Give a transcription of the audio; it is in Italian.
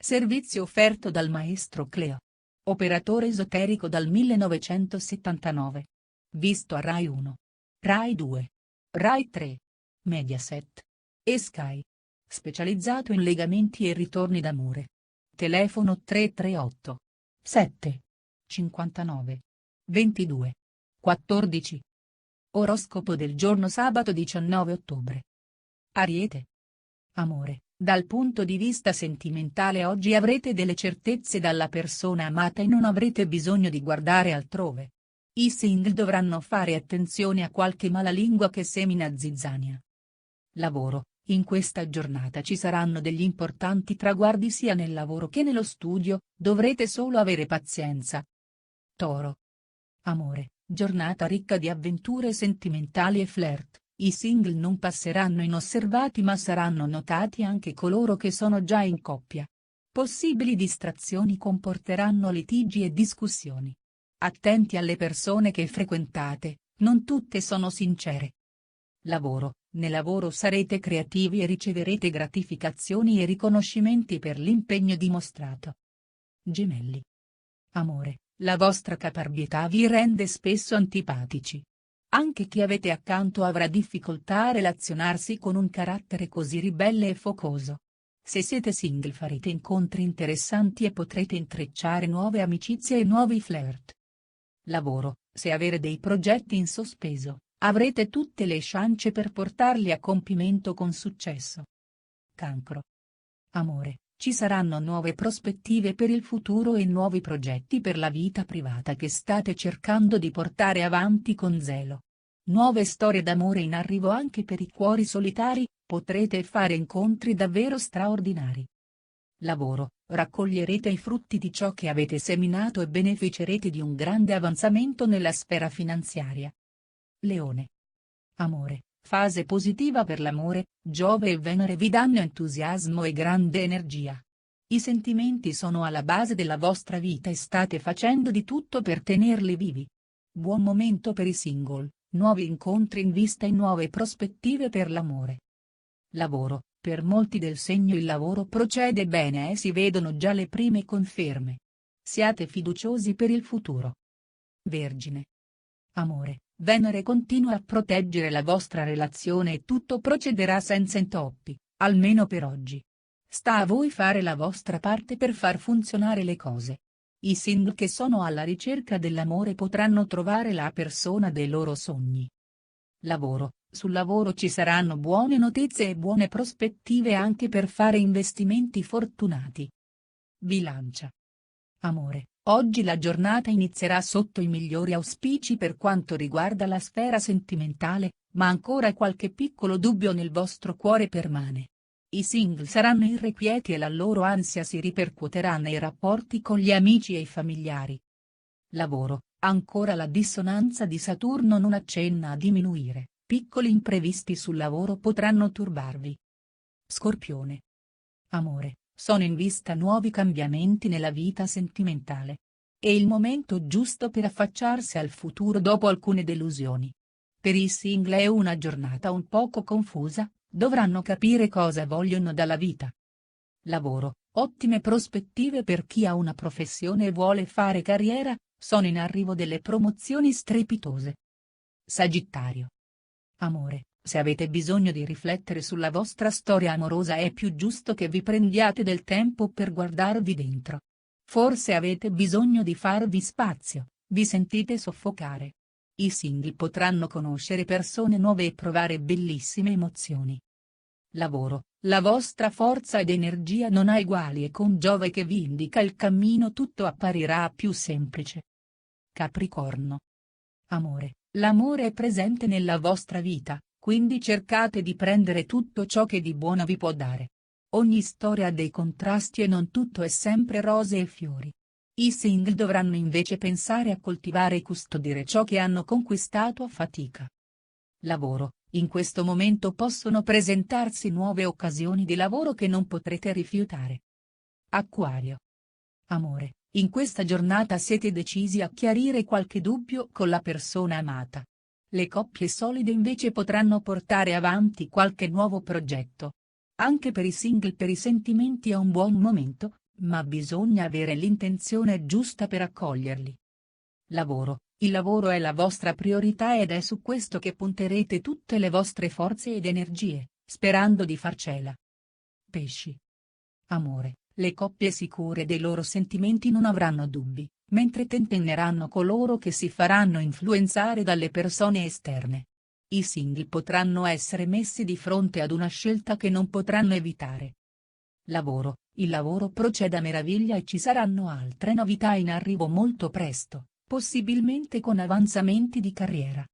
Servizio offerto dal maestro Cleo. Operatore esoterico dal 1979. Visto a Rai 1. Rai 2. Rai 3. Mediaset. E Sky. Specializzato in legamenti e ritorni d'amore. Telefono 338 7 59 22 14. Oroscopo del giorno sabato 19 ottobre. Ariete. Amore, dal punto di vista sentimentale oggi avrete delle certezze dalla persona amata e non avrete bisogno di guardare altrove. I single dovranno fare attenzione a qualche malalingua che semina zizzania. Lavoro, in questa giornata ci saranno degli importanti traguardi sia nel lavoro che nello studio, dovrete solo avere pazienza. Toro. Amore, giornata ricca di avventure sentimentali e flirt. I single non passeranno inosservati ma saranno notati anche coloro che sono già in coppia. Possibili distrazioni comporteranno litigi e discussioni. Attenti alle persone che frequentate, non tutte sono sincere. Lavoro, nel lavoro sarete creativi e riceverete gratificazioni e riconoscimenti per l'impegno dimostrato. Gemelli. Amore, la vostra caparbietà vi rende spesso antipatici. Anche chi avete accanto avrà difficoltà a relazionarsi con un carattere così ribelle e focoso. Se siete single farete incontri interessanti e potrete intrecciare nuove amicizie e nuovi flirt. Lavoro, se avere dei progetti in sospeso, avrete tutte le chance per portarli a compimento con successo. Cancro. Amore, ci saranno nuove prospettive per il futuro e nuovi progetti per la vita privata che state cercando di portare avanti con zelo. Nuove storie d'amore in arrivo anche per i cuori solitari, potrete fare incontri davvero straordinari. Lavoro, raccoglierete i frutti di ciò che avete seminato e beneficerete di un grande avanzamento nella sfera finanziaria. Leone. Amore, fase positiva per l'amore, Giove e Venere vi danno entusiasmo e grande energia. I sentimenti sono alla base della vostra vita e state facendo di tutto per tenerli vivi. Buon momento per i single, nuovi incontri in vista e nuove prospettive per l'amore. Lavoro, per molti del segno il lavoro procede bene e si vedono già le prime conferme. Siate fiduciosi per il futuro. Vergine. Amore, Venere continua a proteggere la vostra relazione e tutto procederà senza intoppi, almeno per oggi. Sta a voi fare la vostra parte per far funzionare le cose. I single che sono alla ricerca dell'amore potranno trovare la persona dei loro sogni. Lavoro, sul lavoro ci saranno buone notizie e buone prospettive anche per fare investimenti fortunati. Bilancia. Amore, oggi la giornata inizierà sotto i migliori auspici per quanto riguarda la sfera sentimentale, ma ancora qualche piccolo dubbio nel vostro cuore permane. I single saranno irrequieti e la loro ansia si ripercuoterà nei rapporti con gli amici e i familiari. Lavoro, ancora la dissonanza di Saturno non accenna a diminuire, piccoli imprevisti sul lavoro potranno turbarvi. Scorpione. Amore, sono in vista nuovi cambiamenti nella vita sentimentale. È il momento giusto per affacciarsi al futuro dopo alcune delusioni. Per i single è una giornata un poco confusa, dovranno capire cosa vogliono dalla vita. Lavoro, ottime prospettive per chi ha una professione e vuole fare carriera, sono in arrivo delle promozioni strepitose. Sagittario. Amore, se avete bisogno di riflettere sulla vostra storia amorosa è più giusto che vi prendiate del tempo per guardarvi dentro. Forse avete bisogno di farvi spazio, vi sentite soffocare. I single potranno conoscere persone nuove e provare bellissime emozioni. Lavoro, la vostra forza ed energia non ha eguali e con Giove che vi indica il cammino tutto apparirà più semplice. Capricorno. Amore, l'amore è presente nella vostra vita, quindi cercate di prendere tutto ciò che di buono vi può dare. Ogni storia ha dei contrasti e non tutto è sempre rose e fiori. I single dovranno invece pensare a coltivare e custodire ciò che hanno conquistato a fatica. Lavoro, in questo momento possono presentarsi nuove occasioni di lavoro che non potrete rifiutare. Acquario. Amore, in questa giornata siete decisi a chiarire qualche dubbio con la persona amata. Le coppie solide invece potranno portare avanti qualche nuovo progetto. Anche per i single per i sentimenti è un buon momento, ma bisogna avere l'intenzione giusta per accoglierli. Lavoro. Il lavoro è la vostra priorità ed è su questo che punterete tutte le vostre forze ed energie, sperando di farcela. Pesci. Amore. Le coppie sicure dei loro sentimenti non avranno dubbi, mentre tentenneranno coloro che si faranno influenzare dalle persone esterne. I single potranno essere messi di fronte ad una scelta che non potranno evitare. Lavoro. Il lavoro procede a meraviglia e ci saranno altre novità in arrivo molto presto, possibilmente con avanzamenti di carriera.